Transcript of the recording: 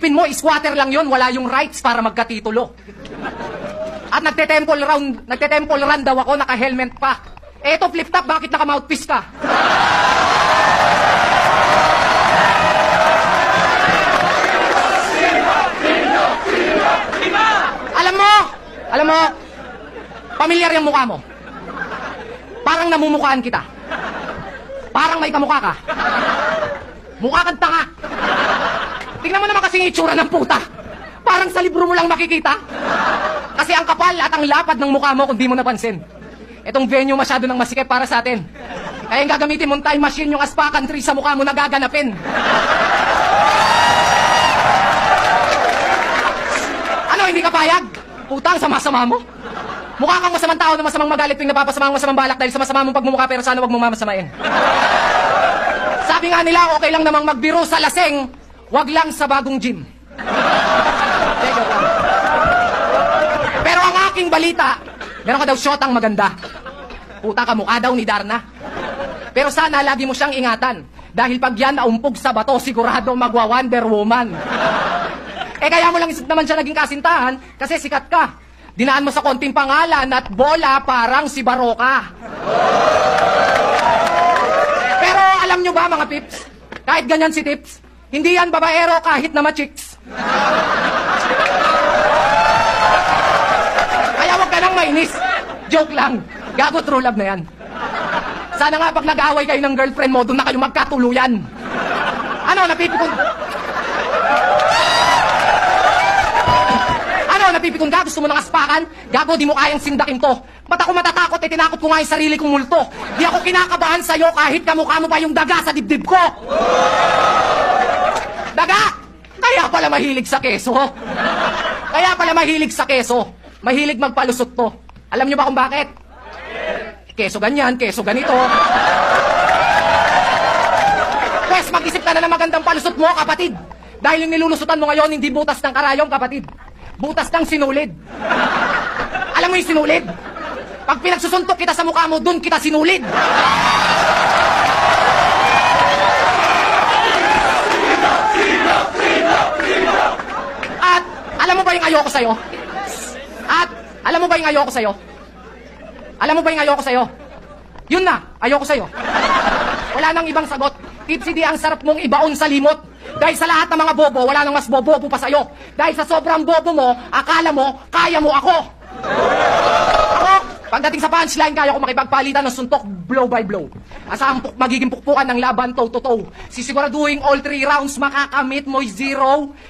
isipin mo, squatter lang yon, wala yung rights para magkatitulo. At nagte-temple run daw ako, naka-helmet pa. Eto, flip-top, bakit naka-mouthpiece ka? Alam mo, pamilyar yung mukha mo. Parang namumukhaan kita. Parang may kamukha ka. Mukha kang tanga. Tingnan mo naman kasi yung itsura ng puta. Parang sa libro mo lang makikita. Kasi ang kapal at ang lapad ng mukha mo kung di mo napansin. Itong venue masyado nang masikip para sa atin. Kaya yung gagamitin mong time machine, yung aspakan tree sa mukha mo nagaganapin. Ano, hindi ka payag? Putang, sama-sama mo. Mukha kang masamang tao na masamang magalit tuwing napapasama ang masamang balak dahil sa masama mong pagmumukha, pero sana wag mo mamasamain. Sabi nga nila, okay lang namang magbiro sa laseng, wag lang sa bagong gym. Pero ang aking balita, meron ka daw shotang maganda. Puta ka, mukha daw ni Darna. Pero sana lagi mo siyang ingatan. Dahil pag yan naumpog sa bato, sigurado magwa-Wonder Woman. Kaya mo lang naman siya naging kasintahan kasi sikat ka. Dinaan mo sa konting pangalan at bola parang si Baroka. Pero alam nyo ba mga pips, kahit ganyan si Tips, hindi yan babaero kahit na ma-chicks. Kaya wag ka nang mainis. Joke lang. Gago, true love na yan. Sana nga pag nag-away kayo ng girlfriend mo, doon na kayo magkatuluyan. Ano, napipikon? Napipikon ka? Gusto mo ng aspakan? Gago, di mo kayang sindakin to. Ba't ako matatakot? Tinakot ko nga yung sarili kong multo. Di ako kinakabahan sa'yo kahit kamukha mo pa yung daga sa dibdib ko. Daga! Kaya pala mahilig sa keso. Kaya pala mahilig sa keso. Mahilig magpalusot to. Alam nyo ba kung bakit? Keso ganyan, keso ganito. Pwes, mag-isip ka na ng magandang palusot mo, kapatid. Dahil yung nilulusutan mo ngayon, hindi butas ng karayom, kapatid. Butas ng sinulid. Alam mo yung sinulid? Pag pinagsusuntok kita sa mukha mo, dun kita sinulid. At alam mo ba yung ayoko sa'yo? At alam mo ba yung ayoko sa'yo? Alam mo ba yung ayoko sa'yo? Yun na, ayoko sa'yo. Wala nang ibang sagot. Tipsy, di ang sarap mong ibaon sa limot. Dahil sa lahat ng mga bobo, wala nang mas bobo pa sa'yo. Dahil sa sobrang bobo mo, akala mo, kaya mo ako. Ako, pagdating sa punchline, kaya ko makipagpalitan ng suntok blow by blow. Asang magiging pukpukan ng laban toe to toe. Sisiguraduhin all 3 rounds, makakamit mo'y 0.